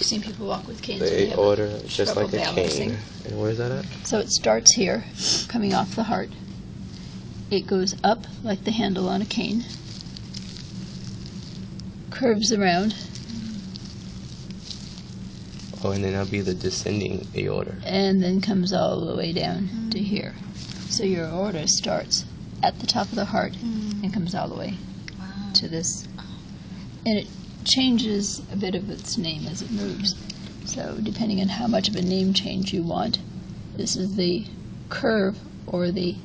seen people walk with canes. The aorta is just like a cane. And where is that at? So it starts here, coming off the heart. It goes up like the handle on a cane, curves around. Oh, and then that'll be the descending aorta. And then comes all the way down to here. So your aorta starts at the top of the heart and comes all the way to this. And it changes a bit of its name as it moves. So depending on how much of a name change you want, this is the curve or the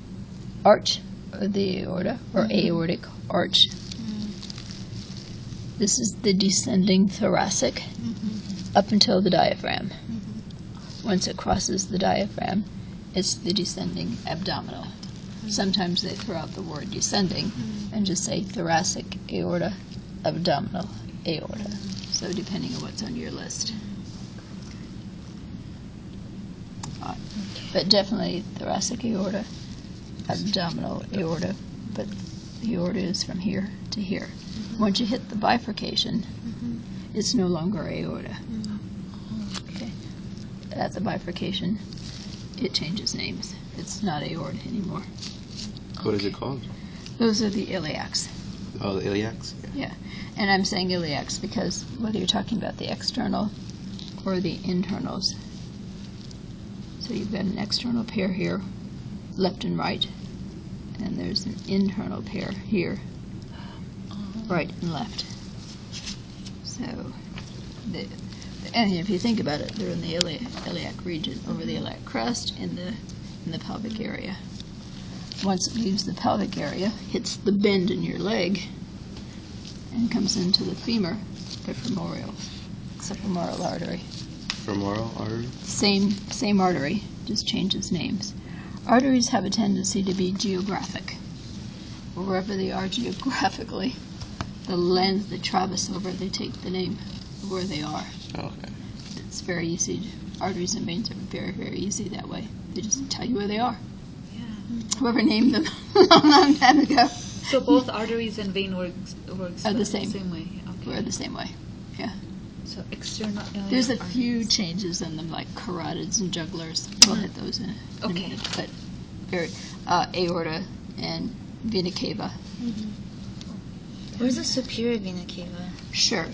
arch of the aorta, or aortic arch. This is the descending thoracic up until the diaphragm. Once it crosses the diaphragm, it's the descending abdominal. Sometimes they throw out the word descending and just say thoracic aorta, abdominal aorta. So depending on what's on your list. But definitely thoracic aorta, abdominal aorta, but the aorta is from here to here. Once you hit the bifurcation, it's no longer aorta. Okay. At the bifurcation, it changes names. It's not aorta anymore. What is it called? Those are the iliacs. Oh, the iliacs? Yeah. And I'm saying iliacs because whether you're talking about the external or the internals. So you've got an external pair here, left and right, and there's an internal pair here, right and left. So, and if you think about it, they're in the iliac region, over the iliac crest, in the pelvic area. Once it leaves the pelvic area, hits the bend in your leg, and comes into the femur, the femoral artery. Femoral artery? Same artery, just changes names. Arteries have a tendency to be geographic. Wherever they are geographically, the lens they traverse over, they take the name of where they are. Oh, okay. It's very easy. Arteries and veins are very, very easy that way. They just tell you where they are. Yeah. Whoever named them a long time ago. So both arteries and vein works are the same way. Okay. We're the same way. Yeah. So external iliac There's a arteries. few changes in them, like carotids and jugulars. We'll hit those in a minute. But aorta and vena cava. Where's the superior vena cava? Sure.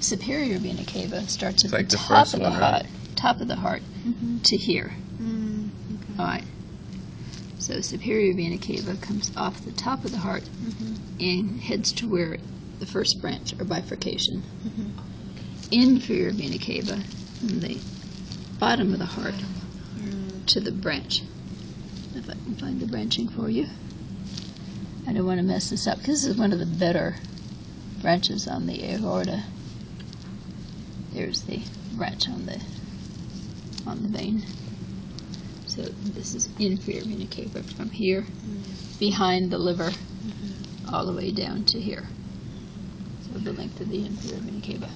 Superior vena cava starts at It's like the the top first of the one, heart, right? top of the heart to here. All right. So superior vena cava comes off the top of the heart and heads to where the first branch or bifurcation. Inferior vena cava from the bottom of the heart to the branch. If I can find the branching for you. I don't want to mess this up because this is one of the better branches on the aorta. There's the branch on the vein. So this is inferior vena cava from here, behind the liver, all the way down to here. So the length of the inferior vena cava.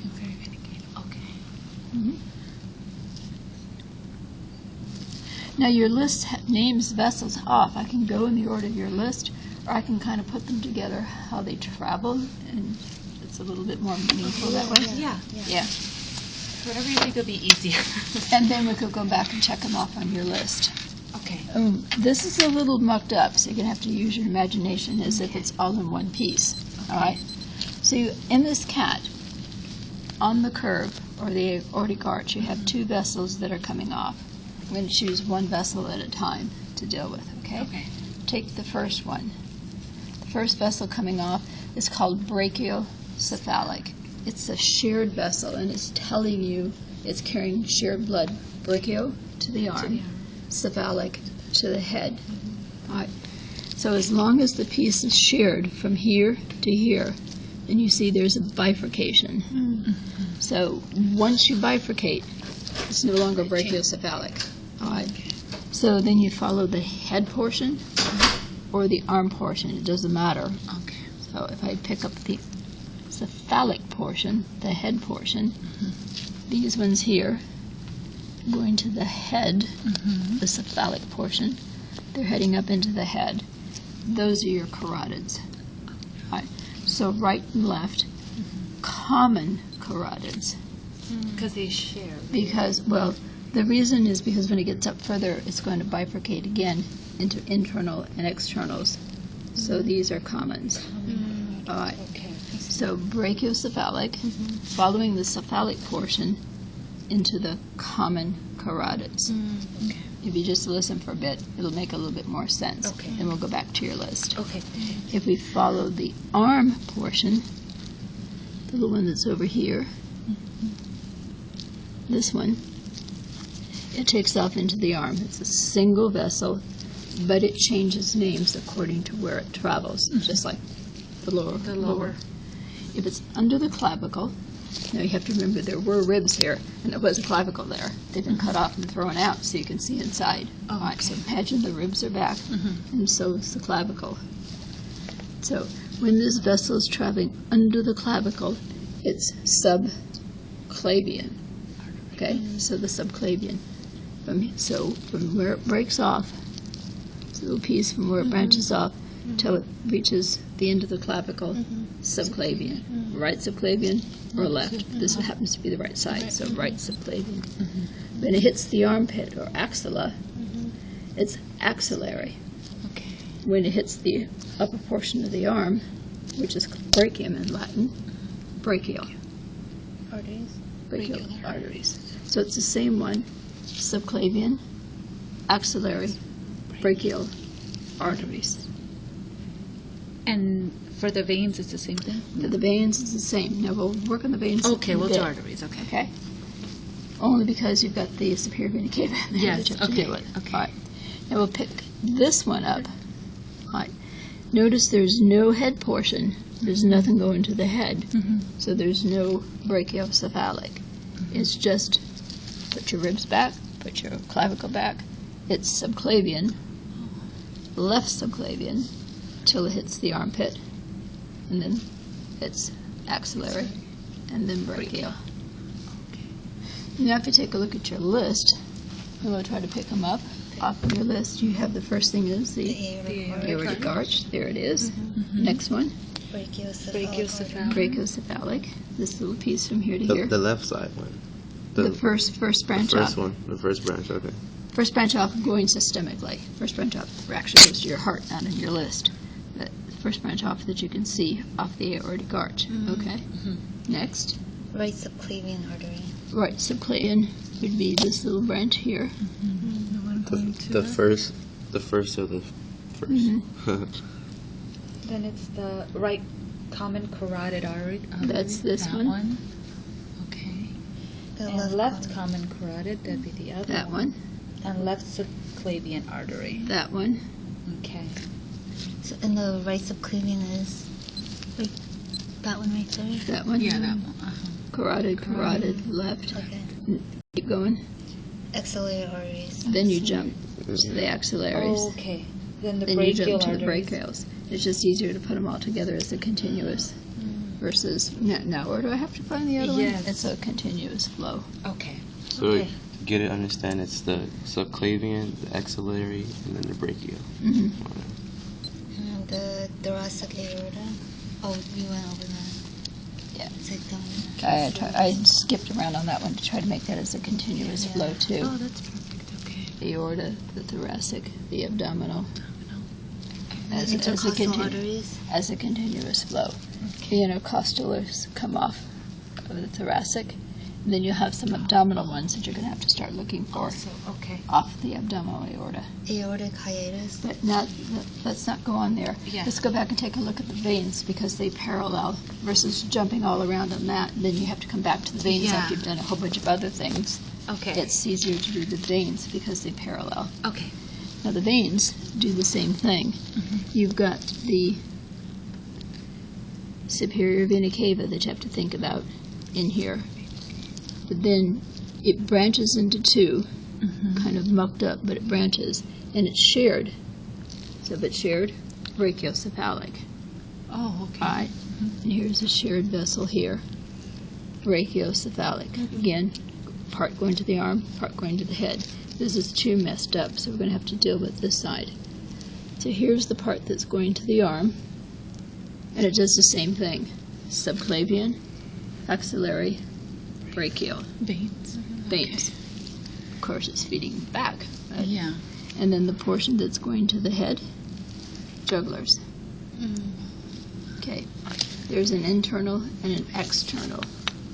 Inferior vena cava. Okay. Now your list names vessels off. I can go in the order of your list, or I can kind of put them together how they travel, and it's a little bit more meaningful that way. Yeah. Whatever you think would be easier. And then we could go back and check them off on your list. Okay. This is a little mucked up, so you're going to have to use your imagination as if it's all in one piece. Okay. All right? So in this cat, on the curve, or the aortic arch, you have two vessels that are coming off. I'm going to choose one vessel at a time to deal with, okay? Okay. Take the first one. The first vessel coming off is called brachiocephalic. It's a shared vessel, and it's telling you it's carrying shared blood. Brachio to the arm, cephalic to the head. All right. So as long as the piece is shared from here to here, then you see there's a bifurcation. So once you bifurcate, it's no longer brachiocephalic. All right. So then you follow the head portion or the arm portion. It doesn't matter. Okay. So if I pick up the cephalic portion, the head portion, these ones here, going to the head, the cephalic portion, they're heading up into the head. Those are your carotids. All right. So right and left, common carotids. Because they share. Because, well, the reason is because when it gets up further, it's going to bifurcate again into internal and externals. So these are commons. All right. Okay. So brachiocephalic, following the cephalic portion into the common carotids. Okay. If you just listen for a bit, it'll make a little bit more sense. Okay. Then we'll go back to your list. Okay. If we follow the arm portion, the little one that's over here, this one, it takes off into the arm. It's a single vessel, but it changes names according to where it travels, just like the lower. The lower. If it's under the clavicle, now you have to remember there were ribs here, and there was a clavicle there. They've been cut off and thrown out so you can see inside. Oh, All right, so imagine the ribs are back, and so is the clavicle. So when this vessel is traveling under the clavicle, it's subclavian. Okay, so the subclavian. From where it breaks off, it's a little piece from where it branches off till it reaches the end of the clavicle, subclavian. Right subclavian or left. This happens to be the right side, so right subclavian. When it hits the armpit or axilla, it's axillary. Okay. When it hits the upper portion of the arm, which is brachium in Latin, brachial. Arteries. Brachial arteries. So it's the same one, subclavian, axillary, brachial arteries. And for the veins, it's the same thing? For the veins, it's the same. Now we'll work on the veins. Okay, in a we'll bit. do arteries, okay. Okay. Only because you've got the superior vena cava in there Yes, that you have to okay, deal with. okay. All right. Now we'll pick this one up. All right. Notice there's no head portion. There's nothing going to the head. So there's no brachiocephalic. It's just put your ribs back, put your clavicle back. It's subclavian, left subclavian, till it hits the armpit. And then it's axillary, and then brachial. Now if you take a look at your list, and we'll try to pick them up off of your list, you have the first thing is the aortic arch. There it is. Next one, Brachiocephalic. brachiocephalic. This little piece from here to here. The left side one. The first branch the first off. one. The first branch, okay. First branch off going systemically. First branch off actually goes to your heart, not in your list. But the first branch off that you can see off the aortic arch. Okay. Next, Right subclavian artery. right subclavian would be this little branch here. The first of the first. Then it's the right common carotid artery. That's this that one. Okay. The And left common carotid, that'd be the other That one. And left subclavian artery. That one. Okay. So, and the right subclavian is like that one right there. That one. Yeah, that one. Carotid, left. Okay. Keep going. Axillary arteries. Then you jump to the axillaries. Okay. Then the Then you brachial jump to the arteries. brachials. It's just easier to put them all together as a continuous versus, now where do I have to find the other one? Yes. It's a continuous flow. Okay. So Okay. get it, understand it's the subclavian, the axillary, and then the brachial. Mhm. And the thoracic aorta. Oh, we went over that. Yeah. It's like down I skipped around on that one to try to make that as a continuous Yeah. flow too. Oh, that's perfect. Okay. The aorta, the thoracic, the abdominal, as a intercostal arteries. as a continuous flow. The intercostals come off of the thoracic, and then you have some abdominal ones that you're going to have to start looking for Also, okay. off the abdominal aorta. Aortic hiatus. But let's not go on there. Yeah. Let's go back and take a look at the veins because they parallel versus jumping all around on that. Then you have to come back to the veins Yeah. after you've done a whole bunch of other things. Okay. It's easier to do the veins because they parallel. Okay. Now the veins do the same thing. You've got the superior vena cava that you have to think about in here. But then it branches into two, kind of mucked up, but it branches, and it's shared. So if it's shared, brachiocephalic. Oh, okay. All right. And here's a shared vessel here, brachiocephalic. Again, part going to the arm, part going to the head. This is too messed up, so we're going to have to deal with this side. So here's the part that's going to the arm, and it does the same thing. Subclavian, axillary, brachial Veins. veins. Of course, it's feeding back. Right? Yeah. And then the portion that's going to the head, jugulars. Okay. There's an internal and an external.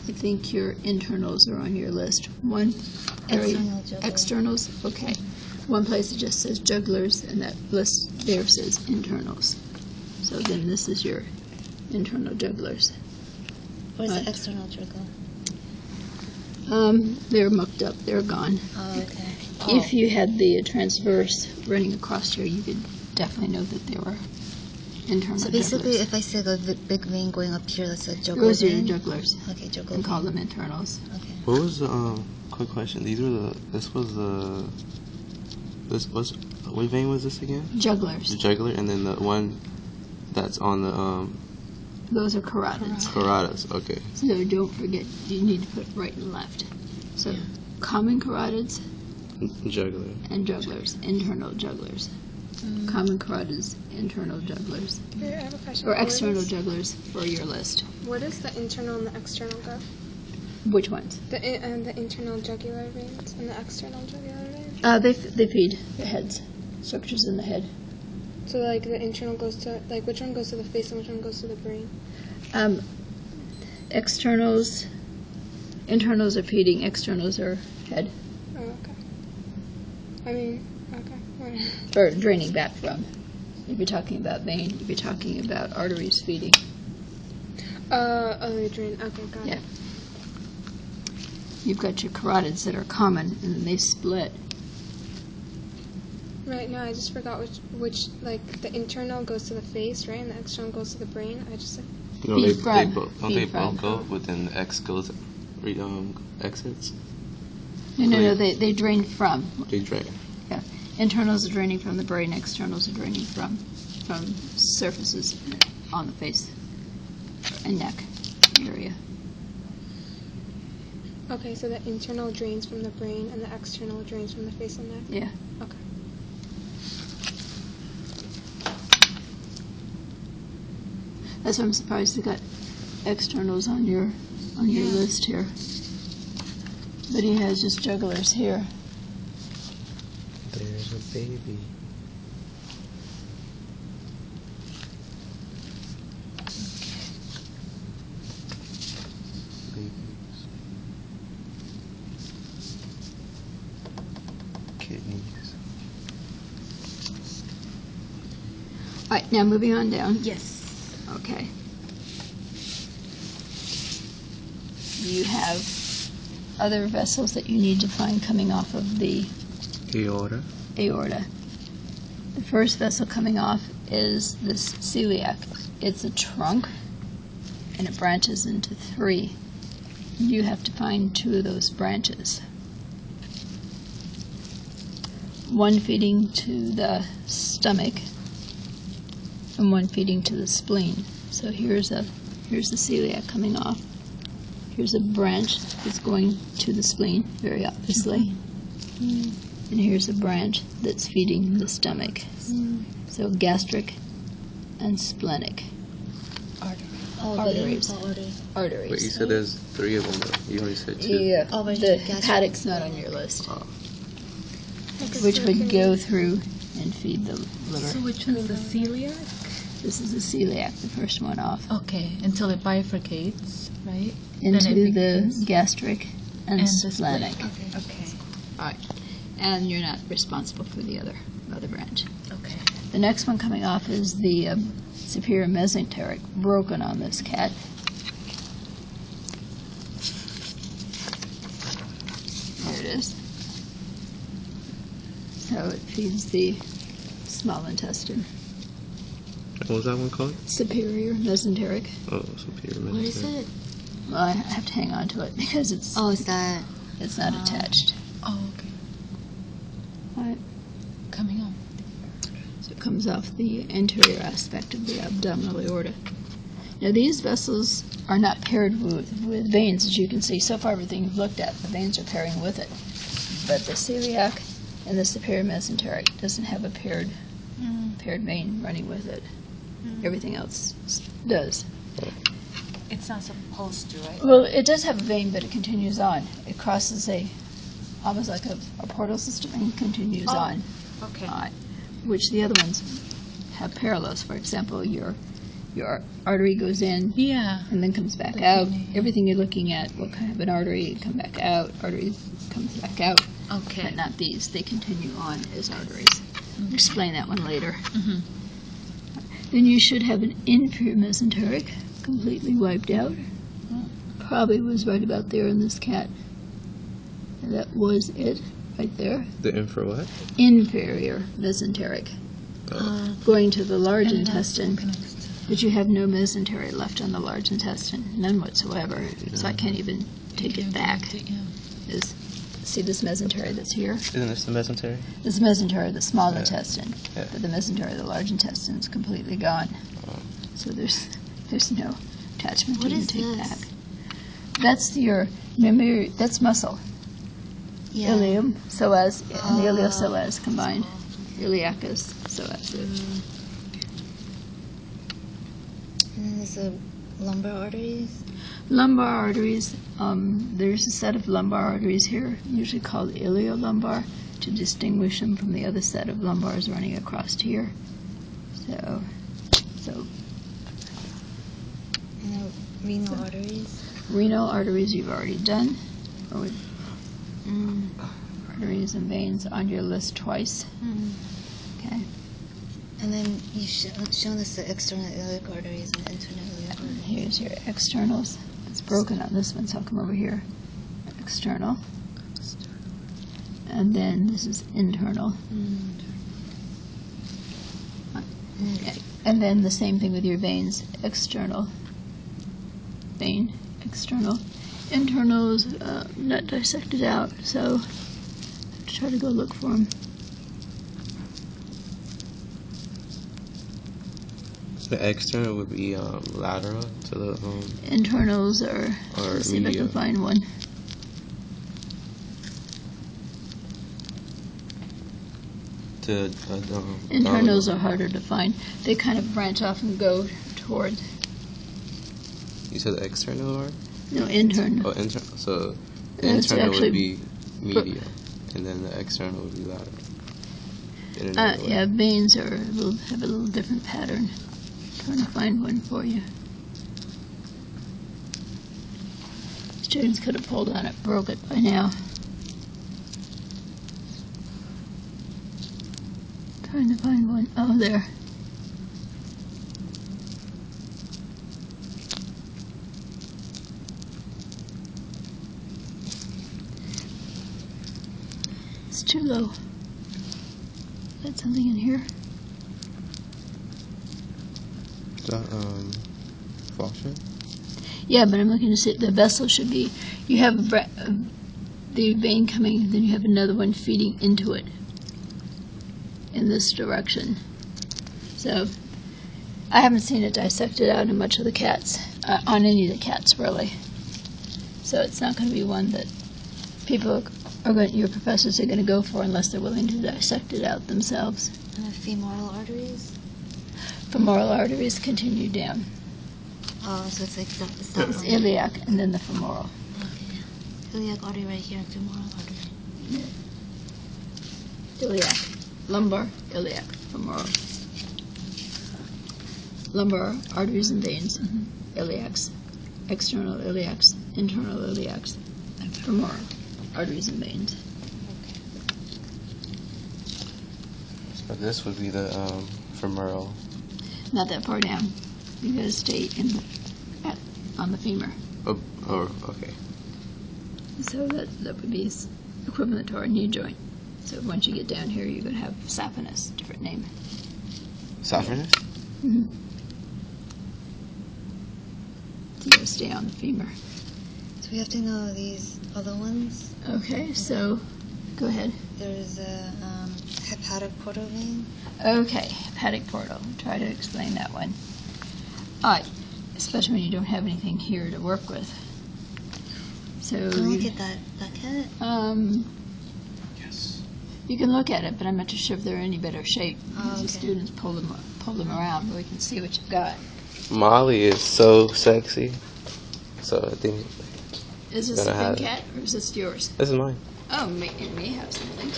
I think your internals are on your list. One area, External jugular. externals. Okay. One place it just says jugulars, and that list there says internals. So then this is your internal jugulars. Where's the external jugular? They're mucked up. They're gone. Oh, okay. If you had the transverse running across here, you could definitely know that they were internal So basically, jugulars. if I see the big vein going up here, that's a jugular Those are vein? your jugulars. Okay, jugular And call vein. them internals. Okay. What was the quick question? This was what vein was this again? The Jugulars. jugular, and then the one that's on the Those are carotids. carotids. Okay. So don't forget, you need to put right and left. So common carotids Jugular. and jugulars, internal jugulars. Common carotids, internal jugulars. Here, I have a question. Or external jugulars for your list. Where does the internal and the external go? Which ones? The internal jugular veins and the external jugular veins? They feed the heads, structures in the head. So, like, the internal goes to, like, which one goes to the face and which one goes to the brain? Internals are feeding, externals are head. Oh, okay. I mean, okay. Or draining back from. If you're talking about vein, if you're talking about arteries feeding. The drain. Okay, got Yeah. it. You've got your carotids that are common, and then they split. Right, no, I just forgot which, like, the internal goes to the face, right, and the external goes to the brain. I just, No, Feed they from. both don't Feed they from. both go, but then the X goes exits. No, they drain from. They drain. Internals are draining from the brain, externals are draining from surfaces on the face and neck area. okay, so the internal drains from the brain and the external drains from the face and neck? Yeah. Okay. That's why I'm surprised they got externals on your list here. But he has just jugulars here. There's a baby. Kidneys. All right, now moving on down. Yes. Okay. You have other vessels that you need to find coming off of the Aorta. aorta. The first vessel coming off is this celiac. It's a trunk, and it branches into 3. You have to find 2 of those branches. One feeding to the stomach, and one feeding to the spleen. So here's the celiac coming off. Here's a branch that's going to the spleen, very obviously. And here's a branch that's feeding the stomach. So gastric and splenic. Arteries. Arteries. Wait, you said there's 3 of them, though. You only said 2. Yeah, Oh, wait, the gastric. hepatic's not on your list, Oh. which would go through and feed the liver. So which one's the celiac? This is the celiac, the first one off, Okay, until it bifurcates, right? into Then it the becomes- gastric and and the splenic. spleen. Okay. All right, and you're not responsible for the other branch. Okay. The next one coming off is the superior mesenteric, broken on this cat. There it is. So it feeds the small intestine. What was that one called? Superior mesenteric. Oh, superior What is it? Well, I have to hang on to it because it's Oh, is that? it's not attached. Oh, okay. All right. Coming on. So it comes off the anterior aspect of the abdominal aorta. Now these vessels are not paired with veins, as you can see. So far everything you've looked at, the veins are pairing with it. But the celiac and the superior mesenteric doesn't have a paired vein running with it. Everything else does. It's not supposed to, right? Well, it does have a vein, but it continues on. It crosses almost like a portal system and continues Oh. on. Okay. Which the other ones have parallels. For example, your artery goes in Yeah. and then comes back The out. kidney, yeah. Everything you're looking at, what kind of an artery, come back out, artery comes back out, Okay. but not these. They continue on as arteries. I'll explain that one later. Mm-hmm. Then you should have an inferior mesenteric completely wiped out. Probably was right about there in this cat. And that was it, right there. The infra what? Inferior mesenteric. Going to the large intestine, but you have no mesentery left on the large intestine, none whatsoever. So I can't even take it back. See this mesentery that's here? Isn't this the mesentery? This is mesentery, the small intestine, Yeah. but the mesentery, the large intestine, is completely gone. So there's no attachment to What even is take this? back. That's remember, that's muscle. Yeah. Ilium, psoas, and the iliopsoas combined. Iliacus, psoas. And then there's the lumbar arteries. Lumbar arteries, there's a set of lumbar arteries here, usually called iliolumbar, to distinguish them from the other set of lumbars running across here. So And the renal arteries. renal arteries you've already done. Arteries and veins on your list twice. Okay. And then you've shown us the external iliac arteries and the internal iliac arteries. Here's your externals. It's broken on this one, so I'll come over here. External. And then this is internal. Okay. And then the same thing with your veins. External. Vein. External. Internals not dissected out, so try to go look for them. The external would be lateral to the Internals are. or Let's see if I medial. can find one. To Internals are harder to find. They kind of branch off and go toward. You said the external or? No, internal. Oh, internal. So the It's internal actually- would be medial, and then the external would be lateral. In another way. Yeah, veins have a little different pattern. Trying to find one for you. Students could have pulled on it, broke it by now. Trying to find one. Oh, there. It's too low. Got something in here? The faucet. Yeah, but I'm looking to see the vessel should be. You have the vein coming, then you have another one feeding into it in this direction. So I haven't seen it dissected out in much of the cats, on any of the cats really. So it's not going to be one that people your professors are going to go for unless they're willing to dissect it out themselves. And the femoral arteries. Femoral arteries continue down. Oh, so it's like that It's one. iliac and then the femoral. Okay. Iliac artery right here and femoral artery. Iliac, lumbar, iliac, femoral. Lumbar arteries and veins, iliacs, external iliacs, internal iliacs, femoral arteries and veins. So this would be the femoral. Not that far down. You got to stay on the femur. Oh, okay. So that would be equivalent to our knee joint. So once you get down here, you're going to have saphenous, different name. Saphenous? Mm-hmm. So you got to stay on the femur. So we have to know these other ones. Okay, so go ahead. There's a hepatic portal vein. Okay, hepatic portal. Try to explain that one. Especially when you don't have anything here to work with. So Can we look at that cat? Yes. you can look at it, but I'm not too sure if they're in any better shape. Oh, The okay. students pull them around, but we can see what you've got. Molly is so sexy. So I think Is this a Gonna have thin it. cat or is this yours? this is mine. Oh, it may have something.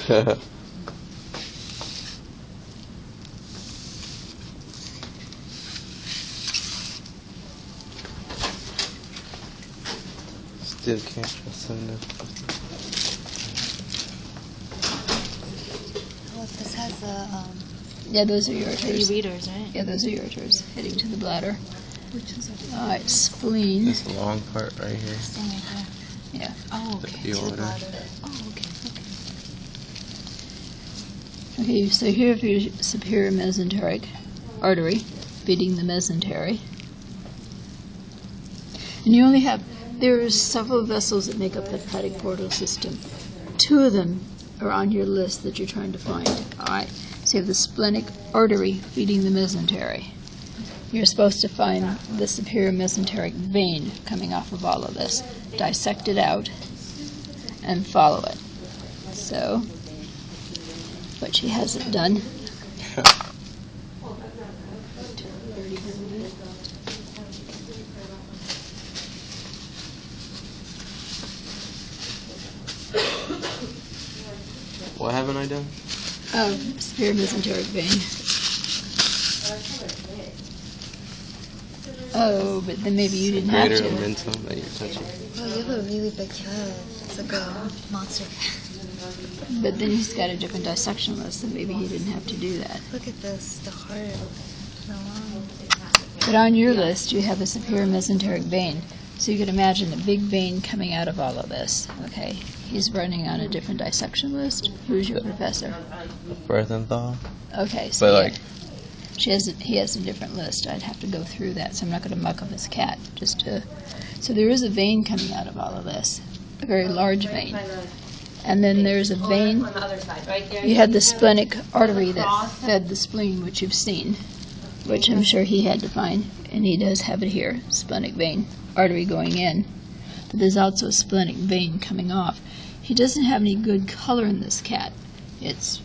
Still can't trust him. Oh, this has the Yeah, those are your three arteries. readers, right? Yeah, those are your arteries heading to the bladder. Which is it? All right, spleen. This long part right here. This thing right here. Yeah. Oh, The okay. To the aorta. bladder. Oh, okay. Okay, so here is your superior mesenteric artery feeding the mesentery. And you only have, there are several vessels that make up the hepatic portal system. 2 of them are on your list that you're trying to find. All right, so you have the splenic artery feeding the mesentery. You're supposed to find the superior mesenteric vein coming off of all of this. Dissect it out and follow it. So, but she hasn't done. What haven't I done? Superior mesenteric vein. Oh, but then maybe you didn't have Greater to. omentum that you're touching. Oh, you have a really big cat. It's like a monster cat. But then he's got a different dissection list, so maybe he didn't have to do that. Look at this, the heart, the lung. But on your list, you have a superior mesenteric vein. So you can imagine a big vein coming out of all of this. Okay, he's running on a different dissection list. Who's your professor? Berthenthal. Okay, so But yeah, like, he has a different list. I'd have to go through that, so I'm not going to muck up his cat. So there is a vein coming out of all of this, a very large vein. And then there's a vein. You had the splenic artery that fed the spleen, which you've seen, which I'm sure he had to find, and he does have it here, splenic vein, artery going in. But there's also a splenic vein coming off. He doesn't have any good color in this cat. It's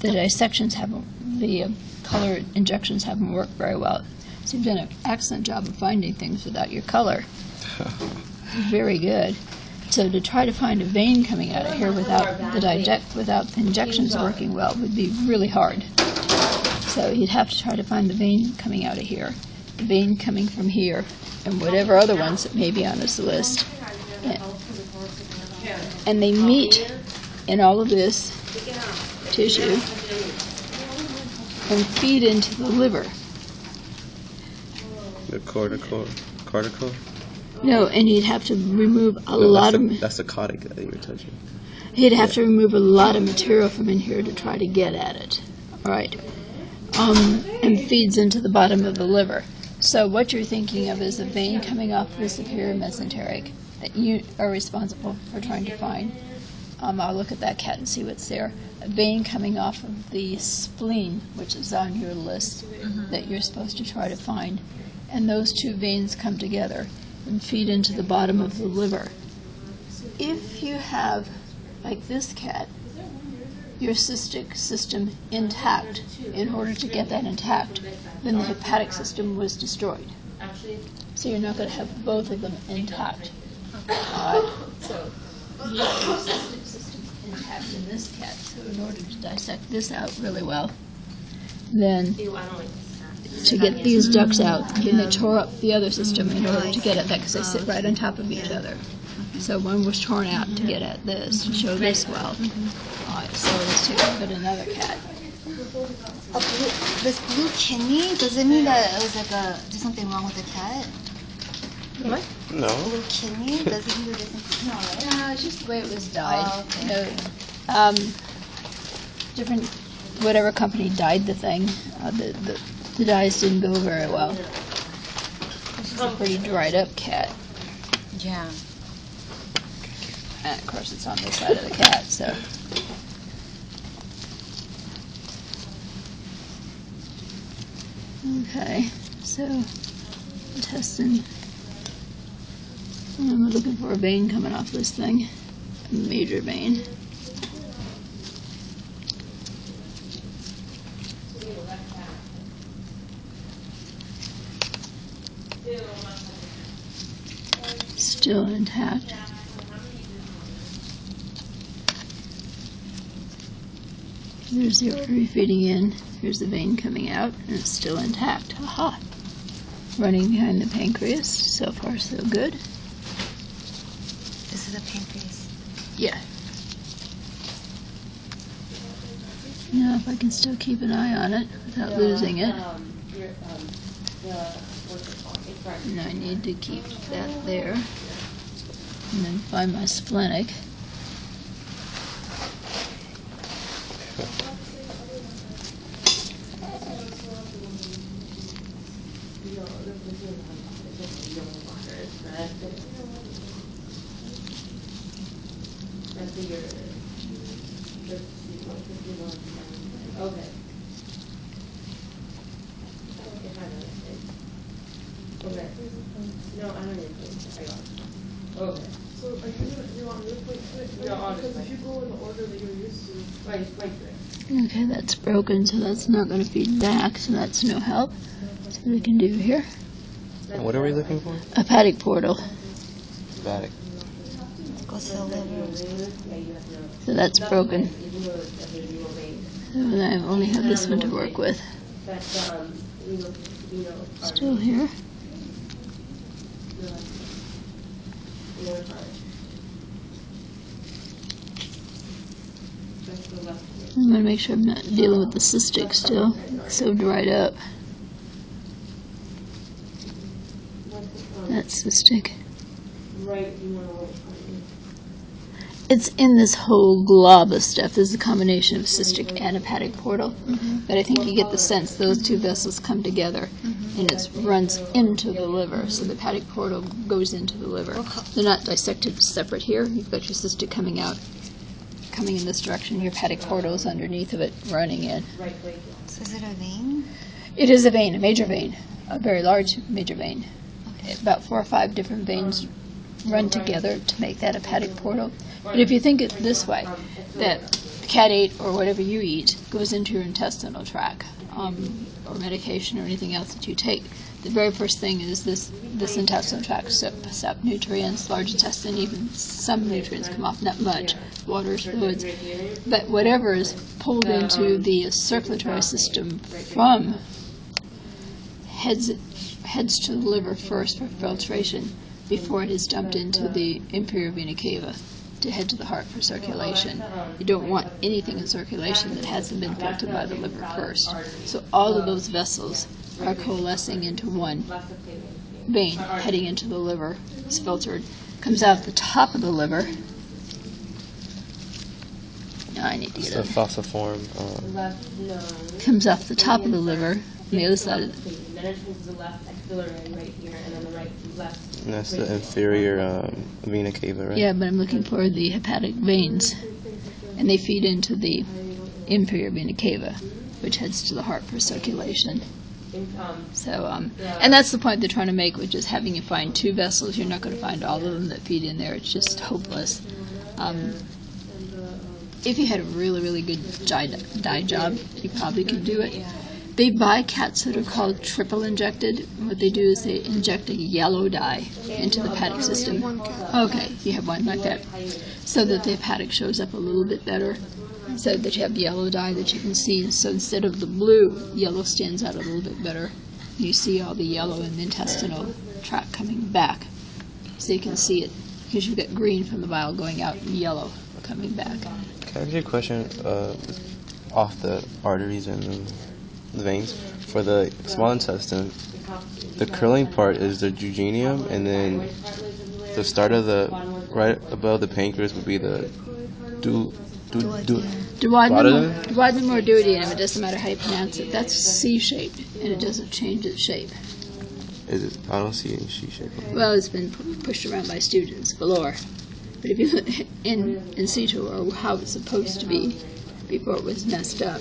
the dissections haven't, the color injections haven't worked very well. So you've done an excellent job of finding things without your color. Very good. So to try to find a vein coming out of here without the injections working well would be really hard. So you'd have to try to find the vein coming out of here, the vein coming from here, and whatever other ones that may be on this list. And they meet in all of this tissue and feed into the liver. the cortical. No, and you'd have to remove a lot of. That's the codic that you were touching. He'd have to remove a lot of material from in here to try to get at it. All right. And feeds into the bottom of the liver. So what you're thinking of is a vein coming off the superior mesenteric that you are responsible for trying to find. I'll look at that cat and see what's there. A vein coming off of the spleen, which is on your list, that you're supposed to try to find. And those 2 veins come together and feed into the bottom of the liver. If you have, like this cat, your cystic system intact, in order to get that intact, then the hepatic system was destroyed. So you're not going to have both of them intact. So you have your cystic system intact in this cat. So in order to dissect this out really well, then to get these ducts out, then they tore up the other system in order to get at that, because they sit right on top of each other. So one was torn out to get at this, to show this well. All right, so let's take a look at another cat. This blue kidney, does it mean that it was like there's something wrong with the cat? What? No. Blue kidney, does it mean that there's something wrong, right? No, it's just the way it was dyed. Oh, okay. No, different, whatever company dyed the thing, the dyes didn't go very well. This is a pretty dried up cat. Yeah. And of course it's on this side of the cat, so. Okay, so testing. I'm looking for a vein coming off this thing, a major vein. still intact. There's the artery feeding in. Here's the vein coming out, and it's still intact. Aha! Running behind the pancreas. So far, so good. This is a pancreas. Yeah. Now, if I can still keep an eye on it without losing it. And I need to keep that there. And then find my splenic. Okay, that's broken, so that's not going to feed back, so that's no help. So what we can do here, What are we looking for? a hepatic portal. Hepatic. Goes to the liver. So that's broken. So I only have this one to work with. Still here. I'm going to make sure I'm not dealing with the cystic still. It's so dried up. That's cystic. It's in this whole glob of stuff. This is a combination of cystic and hepatic portal. But I think you get the sense those two vessels come together and it runs into the liver. So the hepatic portal goes into the liver. They're not dissected separate here. You've got your cystic coming out, coming in this direction. Your hepatic portal is underneath of it, running in. So is it a vein? It is a vein, a major vein, a very large major vein. About 4 or 5 different veins run together to make that hepatic portal. But if you think it this way, that cat 8 or whatever you eat goes into your intestinal tract, or medication or anything else that you take, the very first thing is this intestinal tract sap nutrients, large intestine, even some nutrients come off, not much, water, fluids, but whatever is pulled into the circulatory system from heads to the liver first for filtration before it is dumped into the inferior vena cava to head to the heart for circulation. You don't want anything in circulation that hasn't been filtered by the liver first. So all of those vessels are coalescing into one vein, heading into the liver. It's filtered, comes out the top of the liver. Now I need to It's get the it. falciform. Comes off the top of the liver, on the other side of the And that's the inferior vena cava, right? Yeah, but I'm looking for the hepatic veins, and they feed into the inferior vena cava, which heads to the heart for circulation. So, and that's the point they're trying to make, which is having you find 2 vessels. You're not going to find all of them that feed in there. It's just hopeless. If you had a really, really good dye job, you probably could do it. They buy cats that are called triple injected. What they do is they inject a yellow dye into the hepatic system. Okay, you have one like that. So that the hepatic shows up a little bit better. So that you have yellow dye that you can see. So instead of the blue, yellow stands out a little bit better. You see all the yellow in the intestinal tract coming back. So you can see it because you've got green from the bile going out and yellow coming back. Can I ask you a question off the arteries and the veins? For the small intestine, the curling part is the duodenum, and then the start of the, right above the pancreas would be the Duodenum or duodenum, it doesn't matter how you pronounce it. That's C-shaped, and it doesn't change its shape. Is it? I don't see any C-shape. Well, it's been pushed around by students galore. But if you look in situ, or how it's supposed to be before it was messed up,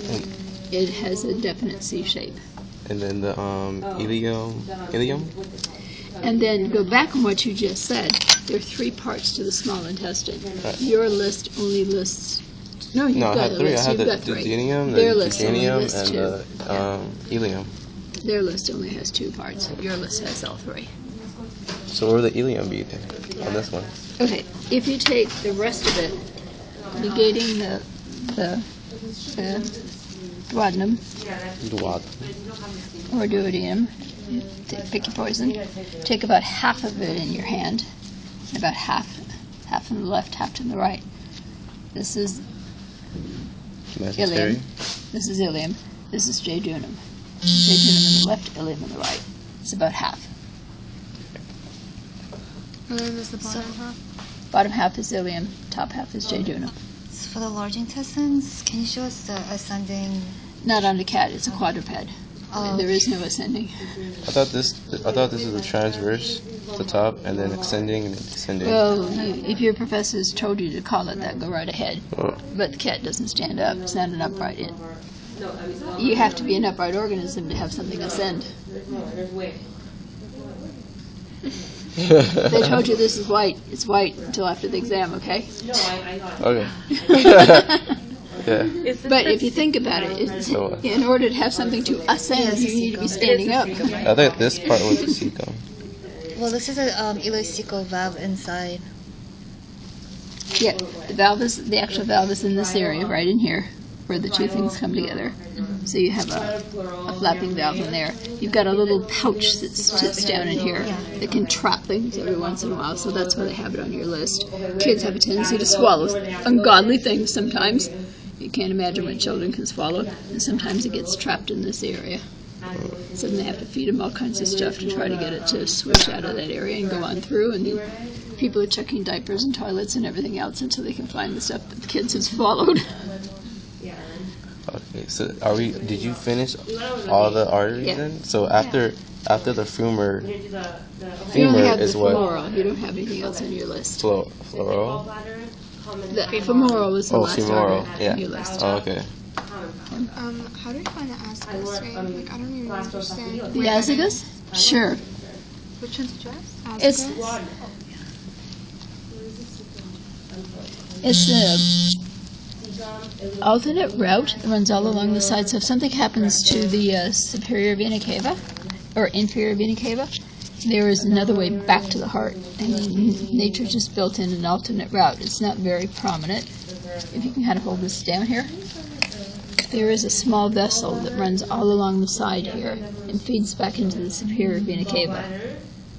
it has a definite C shape. And then the ileum? And then go back on what you just said. There are 3 parts to the small intestine. Right. Your list only lists. No, you've got I had a 3. list. I had You've the got 3. duodenum, the Their list only duodenum, lists and 2. the ileum. Their list only has 2 parts. Your list has all 3. So where would the ileum be then on this one? Okay, if you take the rest of it, negating the duodenum or duodenum, pick your poison, take about half of it in your hand, about half from the left, half to the right. This is Mesentery. ileum. This is ileum. This is jejunum. Jejunum on the left, ileum on the right. It's about half. And then there's the bottom half. Bottom half is ileum, top half is jejunum. So for the large intestines, can you show us the ascending? Not on the cat, it's a quadruped. Oh. There is no ascending. I thought this is the transverse, the top, and then extending and then descending. Well, if your professors told you to call it that, go right ahead. Oh. But the cat doesn't stand up. It's not an upright. You have to be an upright organism to have something ascend. They told you this is white. It's white until after the exam, okay? Okay. Yeah. But if you think about it, So, in order to have something to ascend, you need to be standing up. I think this part was the cecum. Well, this is a ileocecal valve inside. Yeah, the actual valve is in this area, right in here, where the two things come together. So you have a flapping valve in there. You've got a little pouch that sits down in here that can trap things every once in a while, so that's why they have it on your list. Kids have a tendency to swallow ungodly things sometimes. You can't imagine what children can swallow, and sometimes it gets trapped in this area. So then they have to feed them all kinds of stuff to try to get it to switch out of that area and go on through, and then people are checking diapers and toilets and everything else until they can find the stuff that the kids have swallowed. Okay, so did you finish all the arteries Yeah. then? So after the femur You only have the is what? femoral. You don't have anything else on your list. Floral? The femoral is the Oh, last femoral, artery yeah. on your list. Oh, okay. How do you find the ascus, right? Like, I don't even understand. The azygos? Sure. Which one did you ask? It's the alternate route that runs all along the side. So if something happens to the superior vena cava or inferior vena cava, there is another way back to the heart. And nature just built in an alternate route. It's not very prominent. If you can kind of hold this down here, there is a small vessel that runs all along the side here and feeds back into the superior vena cava.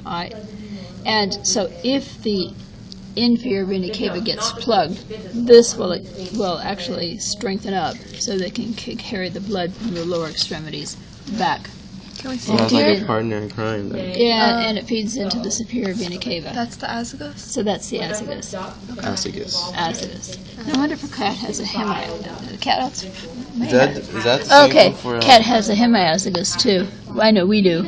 All right. And so if the inferior vena cava gets plugged, this will actually strengthen up so they can carry the blood from the lower extremities back. Can we see Sounds it like here? a partner in crime then. Yeah, and it feeds into the superior vena cava. That's the azygos? So that's the azygos. Azygos. Azygos. No wonder if a cat has a hemi. Cats may Is that have. the same Okay, thing for cat has a hemiazygos too. Well, I know we do.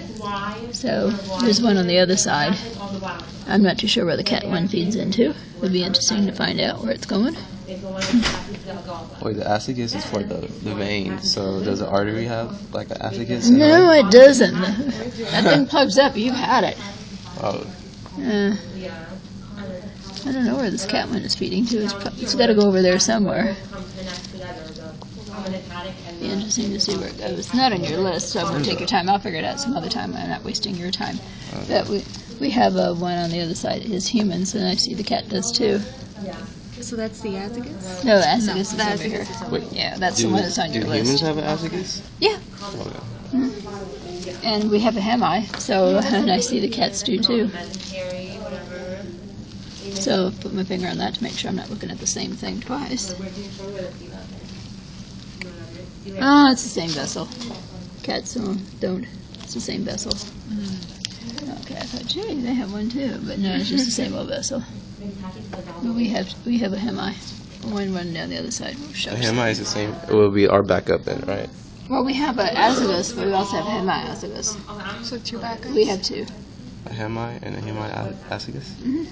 So there's one on the other side. I'm not too sure where the cat one feeds into. It'll be interesting to find out where it's going. Wait, the azygos is for the vein. So does the artery have like an azygos? No, it doesn't. That thing plugs up. You've had it. Oh, I don't know where this cat one is feeding to. It's got to go over there somewhere. Be interesting to see where it goes. It's not on your list, so I won't take your time. I'll figure it out some other time. I'm not wasting your time. But we have one on the other side. It's humans, and I see the cat does too. So that's the azygos? No, the azygos is the over here. wait. Yeah, that's the one that's on your Do list. humans have an azygos? Yeah, Okay. and we have a hemi, so and I see the cats do too. So I'll put my finger on that to make sure I'm not looking at the same thing twice. Oh, it's the same vessel. Cats don't. It's the same vessel. Okay, I thought, gee, they have one too, but no, it's just the same old vessel. But we have a hemi. One running down the other side. We'll show The you. hemi is the same. It will be our backup then, right? Well, we have a azygos, but we also have hemiazygos. So two backups. We have two. A hemi and a hemi-azygos?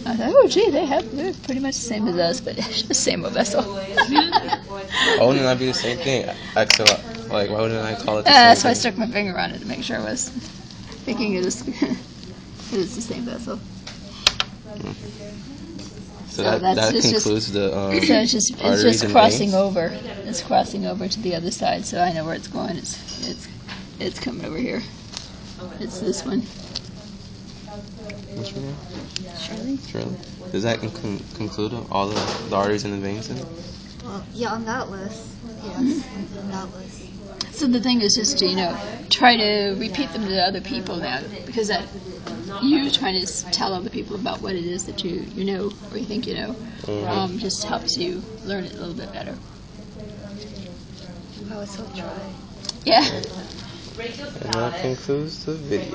I thought, oh, gee, they're pretty much the same as us, but it's the same old vessel. Why wouldn't that be the same thing? Like, why wouldn't I call it the That's why I same stuck my finger on it to make sure I was thinking it is the same vessel. thing? So So that it's just- concludes the So it's just arteries and crossing veins? over. It's crossing over to the other side, so I know where it's going. It's coming over here. It's this one. What's your name? Shirley? Shirley. Does that conclude all the arteries and the veins then? Well, yeah, on that list. Yes, on that list. So the thing is just to, try to repeat them to other people now, because that you trying to tell other people about what it is that you know or you think you know, just helps you learn it a little bit better. I was so dry. Yeah. And that concludes the video.